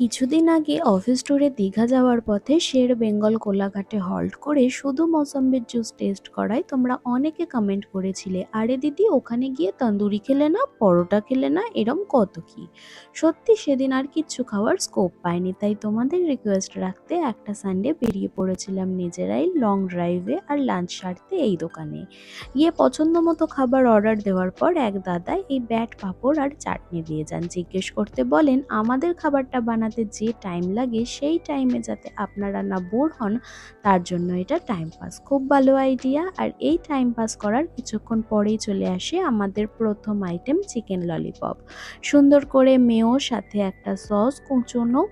কিছুদিন আগে অফিস ট্যুরে দীঘা যাওয়ার পথে শের বেঙ্গল কোলাঘাটে হল্ট করে শুধু মৌসম্বির জুস টেস্ট করায় তোমরা অনেকে কমেন্ট করেছিলে, আরে দিদি ওখানে গিয়ে তন্দুরি খেলে না, পরোটা খেলে না, এরম কত কি। সত্যি সেদিন আর কিচ্ছু খাওয়ার স্কোপ পাইনি, তাই তোমাদের রিকোয়েস্ট রাখতে একটা সানডে বেরিয়ে পড়েছিলাম নিজেরাই লং ড্রাইভে আর লাঞ্চ সারতে এই দোকানে। গিয়ে পছন্দ মতো খাবার অর্ডার দেওয়ার পর এক দাদা এই ব্যাট পাঁপড় আর চাটনি দিয়ে যান, জিজ্ঞেস করতে বলেন আমাদের খাবারটা বানাতে যে টাইম লাগে সেই টাইমে যাতে আপনারা না বোর হন তার জন্য এটা টাইম পাস। খুব ভালো আইডিয়া। আর এই টাইম পাস করার কিছুক্ষণ পরেই চলে আসে আমাদের প্রথম আইটেম চিকেন ললিপপ। সুন্দর করে মেয়ো, সাথে একটা সস, কুচনো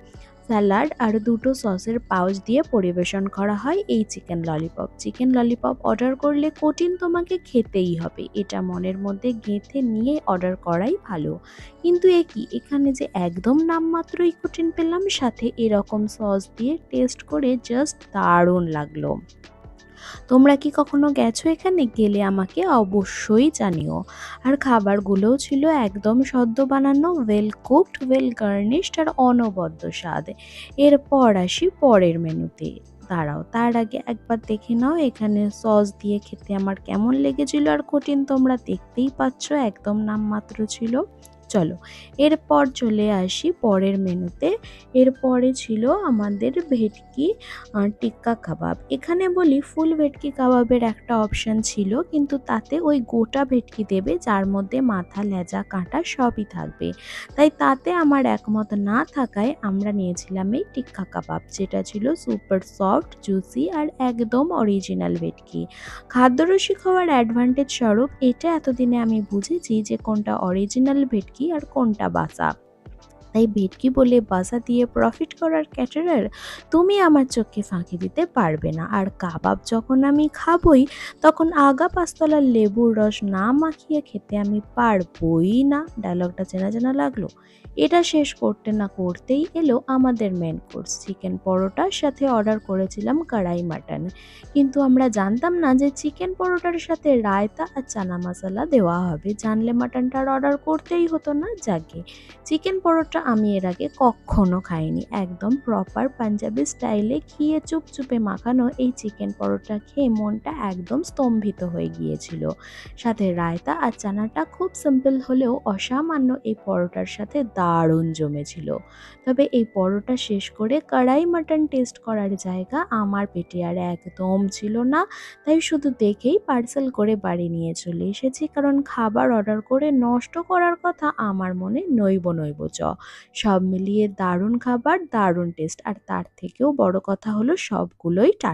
স্যালাড আর দুটো সসের পাউচ দিয়ে পরিবেশন করা হয় এই chicken lollipop. Chicken lollipop order করলে কঠিন তোমাকে খেতেই হবে, এটা মনের মধ্যে গেঁথে নিয়ে অর্ডার করাই ভালো। কিন্তু এ কি, এখানে যে একদম নামমাত্রই কঠিন পেলাম, সাথে এরকম সস দিয়ে টেস্ট করে জাস্ট দারুণ লাগলো। তোমরা কি কখনো গেছো এখানে? গেলে আমাকে অবশ্যই জানিও। আর খাবারগুলোও ছিল একদম সদ্য বানানো, ওয়েল কুকড, ওয়েল গার্নিশড আর অনবদ্য স্বাদ। এরপর আসি পরের মেনুতে। দাঁড়াও, তার আগে একবার দেখে নাও এখানে সস দিয়ে খেতে আমার কেমন লেগেছিল। আর কঠিন তোমরা দেখতেই পাচ্ছ, একদম নামমাত্র ছিল। চলো এরপর চলে আসি পরের মেনুতে। এরপরে ছিল আমাদের ভেটকি টিক্কা কাবাব। এখানে বলি ফুল ভেটকি কাবাবের একটা অপশান ছিল, কিন্তু তাতে ওই গোটা ভেটকি দেবে যার মধ্যে মাথা, লেজা, কাঁটা সবই থাকবে। তাই তাতে আমার একমত না থাকায় আমরা নিয়েছিলাম এই টিক্কা কাবাব, যেটা ছিল সুপার সফট, জুসি আর একদম অরিজিনাল ভেটকি। খাদ্যরসিক হওয়ার অ্যাডভান্টেজ স্বরূপ এটা এতদিনে আমি বুঝেছি যে কোনটা অরিজিনাল ভেটকি আর কোনটা বাসা। তাই ভেটকি বলে বাসা দিয়ে প্রফিট করার ক্যাটারার তুমি আমার চোখে ফাঁকি দিতে পারবে না। আর কাবাব যখন আমি খাবই, তখন আগা পাঁচতলার লেবুর রস না মাখিয়ে খেতে আমি পারবই না। ডায়লগটা চেনা চেনা লাগলো। এটা শেষ করতে না করতেই এলো আমাদের মেন কোর্স, চিকেন পরোটার সাথে অর্ডার করেছিলাম কড়াই মাটন। কিন্তু আমরা জানতাম না যে চিকেন পরোটার সাথে রায়তা আর চানা মশলা দেওয়া হবে, জানলে মাটনটার অর্ডার করতেই হতো না। যাকে চিকেন পরোটা আমি এর আগে কখনো খাইনি, একদম প্রপার পাঞ্জাবি স্টাইলে ঘিয়ে চুপচুপে মাখানো এই চিকেন পরোটা খেয়ে মনটা একদম স্তম্ভিত হয়ে গিয়েছিল। সাথে রায়তা আর চানাটা খুব সিম্পল হলেও অসামান্য এই পরোটার সাথে দারুণ জমেছিল। তবে এই পরোটা শেষ করে কড়াই মাটন টেস্ট করার জায়গা আমার পেটে আর একদম ছিল না। তাই শুধু দেখেই পার্সেল করে বাড়ি নিয়ে চলে এসেছি, কারণ খাবার অর্ডার করে নষ্ট করার কথা আমার মনে নইব নইব চ। সব মিলিয়ে দারুণ খাবার, দারুণ টেস্ট, আর তার থেকেও বড় কথা হলো সবগুলোই